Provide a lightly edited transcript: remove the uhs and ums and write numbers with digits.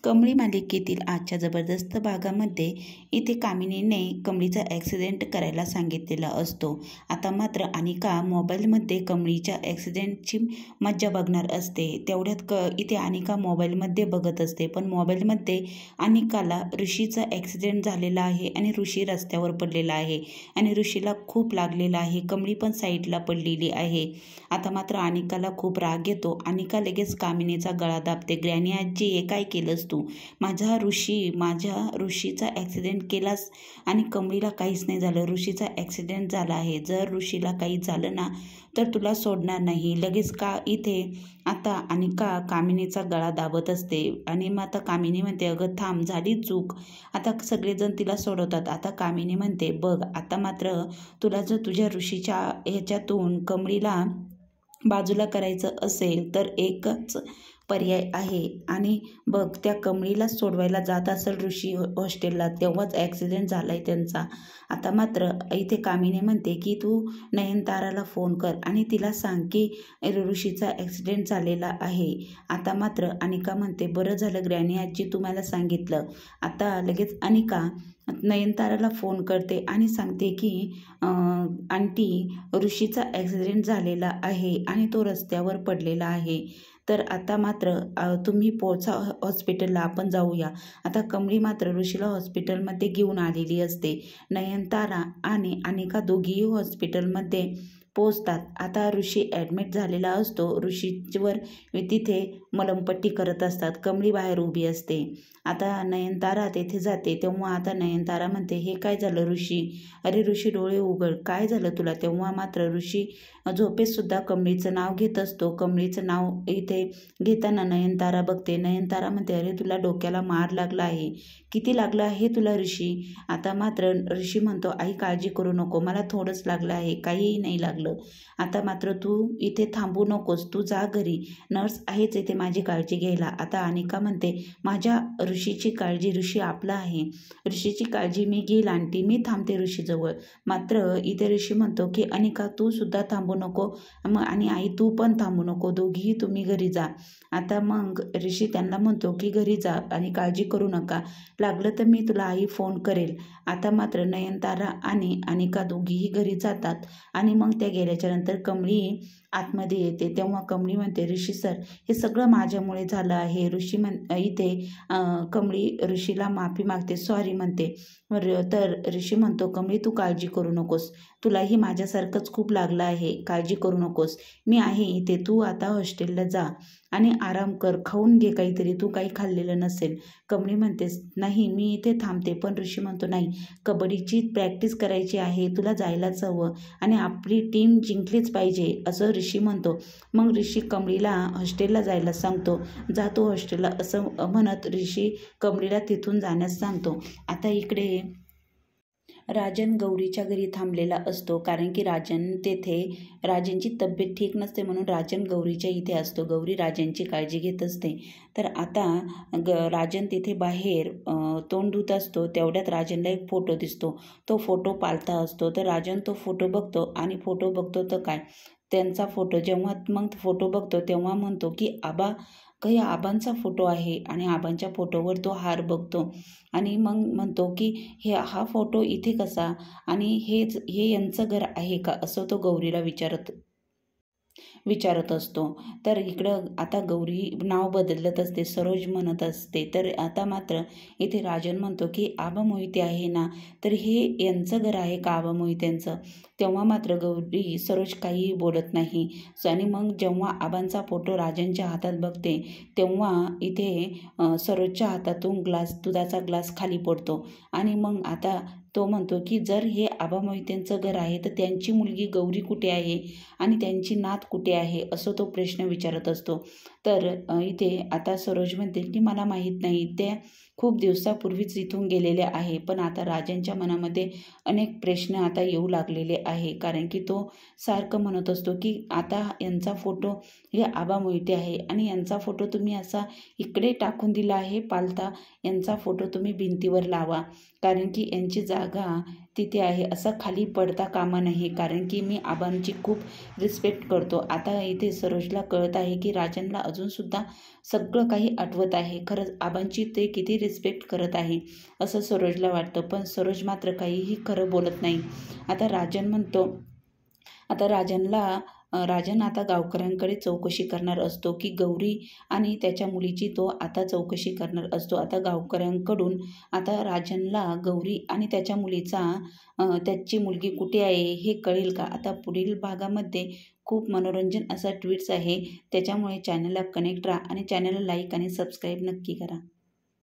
कमळी मालिकेतील आजच्या जबरदस्त भागामध्ये इथे कामिनीने कमळीचा ॲक्सिडेंट करायला सांगितलेला असतो। आता मात्र अनिका मोबाईलमध्ये कमळीच्या ॲक्सिडेंटची मज्जा बघणार असते। तेवढ्यात इथे अनिका मोबाईलमध्ये बघत असते, पण मोबाईलमध्ये अनिकाला ऋषीचा ॲक्सिडेंट झालेला आहे आणि ऋषी रस्त्यावर पडलेला आहे आणि ऋषीला खूप लागलेला आहे। कमळी पण साईडला पडलेली आहे। आता मात्र अनिकाला खूप राग येतो। अनिका लगेच कामिनीचा गळा दाबते। ग्रॅनी आजी, हे काय केलंस तू? माझ्या ऋषीचा ॲक्सिडेंट केलास आणि कमळीला काहीच नाही झालं। ऋषीचा ॲक्सिडेंट झाला आहे, जर ऋषीला काही झालं ना तर तुला सोडणार नाही। लगेच का इथे आता अनिका कामिनीचा गळा दाबत असते आणि मग आता कामिनी म्हणते, अगं थांब, झाली चूक। आता सगळेजण तिला सोडवतात। आता कामिनी म्हणते, बघ आता मात्र तुला जर तुझ्या ऋषीच्या ह्याच्यातून कमळीला बाजूला करायचं असेल तर एकच पर्याय आहे आणि बघ, त्या कमळीला सोडवायला जात असेल ऋषी हॉस्टेलला, तेव्हाच ॲक्सिडेंट झाला आहे त्यांचा। आता मात्र इथे कामिनी म्हणते की तू नयनताराला फोन कर आणि तिला सांग की ऋषीचा ॲक्सिडेंट झालेला आहे। आता मात्र अनिका म्हणते, बरं झालं ग्रॅनी आजी तुम्हाला सांगितलं। आता लगेच अनिका नयनताराला फोन करते आणि सांगते की आंटी, ऋषीचा ॲक्सिडेंट झालेला आहे आणि तो रस्त्यावर पडलेला आहे, तर आता मात्र तुम्ही पोहोचा हॉस्पिटलला, आपण जाऊया। आता कमळी मात्र ऋषीला हॉस्पिटलमध्ये घेऊन आलेली असते। नयनतारा आणि अनिका दोघीही हॉस्पिटलमध्ये पोचतात। आता ऋषी ॲडमिट झालेला असतो। ऋषीवर तिथे मलमपट्टी करत असतात। कमळी बाहेर उभी असते। आता नयनतारा तेथे जाते, तेव्हा आता नयनतारा म्हणते, हे काय झालं ऋषी? अरे ऋषी, डोळे उघड, काय झालं तुला? तेव्हा मात्र ऋषी झोपेतसुद्धा कमळीचं नाव घेत असतो। कमळीचं नाव इथे घेताना नयनतारा बघते। नयनतारा म्हणते, अरे तुला डोक्याला मार लागला आहे, किती लागला आहे तुला ऋषी? आता मात्र ऋषी म्हणतो, आई काळजी करू नको, मला थोडंच लागलं आहे, काहीही नाही लागलं। आता मात्र तू इथे थांबू नकोस, तू जा घरी, नर्स आहेच इथे माझी काळजी घ्यायला। आता अनिका म्हणते, माझ्या ऋषीची काळजी, ऋषी आपला आहे, ऋषीची काळजी मी घेईल आंटी, मी थांबते ऋषीजवळ। मात्र इथे ऋषी म्हणतो की अनिका तू सुद्धा थांबू नको आणि आई तू पण थांबू नको, दोघीही तुम्ही घरी जा। आता मग ऋषी त्यांना म्हणतो की घरी जा आणि काळजी करू नका, लागलं तर मी तुला आई फोन करेल। आता मात्र नयनतारा आणि अनिका दोघीही घरी जातात आणि मग त्या गेल्याच्या नंतर कमळी आतमध्ये येते। तेव्हा कमळी म्हणते, ऋषी सर, हे सगळं माझ्यामुळे झालं आहे। इथे कमळी ऋषीला माफी मागते, सॉरी म्हणते। तर ऋषी म्हणतो, कमळी तू काळजी करू नकोस, तुलाही माझ्यासारखंच खूप लागलं आहे, काळजी करू नकोस, मी आहे इथे, तू आता हॉस्टेलला जा आणि आराम कर, खाऊन घे काहीतरी, तू काही खाल्लेलं नसेल। कमळी म्हणते, नाही मी इथे थांबते। पण ऋषी म्हणतो, नाही, कबड्डीची प्रॅक्टिस करायची आहे, तुला जायलाच हवं आणि आपली टीम जिंकलीच पाहिजे, असं ऋषी म्हणतो। मग ऋषी कमळीला हॉस्टेलला जायला सांगतो, जातो हॉस्टेलला असं म्हणत ऋषी कमळीला तिथून जाण्यास सांगतो। आता इकडे राजन गौरीच्या घरी थांबलेला असतो, कारण की राजनची तब्येत ठीक नसते म्हणून राजन गौरीच्या इथे असतो। गौरी राजनची काळजी घेत असते। तर आता राजन तिथे बाहेर तोंड धुत असतो, तेवढ्यात राजनला एक फोटो दिसतो। तो फोटो पालथा असतो। तर राजन तो फोटो बघतो आणि फोटो बघतो तर काय, त्यांचा फोटो। जेव्हा मग फोटो बघतो तेव्हा म्हणतो की काही आबांचा फोटो आहे आणि आबांच्या फोटोवर तो हार बघतो आणि मग म्हणतो की हा फोटो इथे कसा आणि हे यांचं घर आहे का, असं तो गौरीला विचारत असतो। तर इकडं आता गौरी नाव बदलत असते, सरोज म्हणत असते। तर आता मात्र इथे राजन म्हणतो की आबा मोहिते आहे ना, तर हे यांचं घर आहे का आबा मोहित्यांचं? तेव्हा मात्र गौरी सरोज काहीही बोलत नाही आणि मग जेव्हा आबांचा फोटो राजनच्या हातात बघते तेव्हा इथे सरोजच्या हातातून दुधाचा ग्लास खाली पडतो आणि मग आता तो म्हणतो की जर हे आबा मोहितेंचं घर आहे तर त्यांची मुलगी गौरी कुठे आहे आणि त्यांची नात कुठे आहे, असं तो प्रश्न विचारत असतो। तर इथे आता सरोज म्हणते की मला माहीत नाही, त्या खूप दिवसापूर्वीच इथून गेलेले आहे। पण आता राजनच्या मनामध्ये अनेक प्रश्न आता येऊ लागलेले आहे, कारण की तो सारखं म्हणत असतो की आता यांचा फोटो हे आबा मोहिते आहे आणि यांचा फोटो तुम्ही असा इकडे टाकून दिला आहे पालथा, यांचा फोटो तुम्ही भिंतीवर लावा, कारण की यांची जागा तिथे आहे असं खाली पडता कामा नये, कारण की मी आबांची खूप रिस्पेक्ट करतो. आता इथे सरोजला कळत आहे की राजनला अजूनसुद्धा सगळं काही आठवत आहे. खरंच आबांची ते किती रिस्पेक्ट करत आहे असं सरोजला वाटतं, पण सरोज मात्र काहीही खरं बोलत नाही. आता राजन आता गावकऱ्यांकडे चौकशी करणार असतो की गौरी आणि त्याच्या मुलीची तो आता चौकशी करणार असतो. आता गावकऱ्यांकडून आता राजनला गौरी आणि त्याच्या त्याची मुलगी कुठे आहे हे कळेल का? आता पुढील भागामध्ये खूप मनोरंजन असा ट्विट्स आहे, त्याच्यामुळे चॅनलला कनेक्ट राहा आणि चॅनलला लाईक आणि सबस्क्राईब नक्की करा.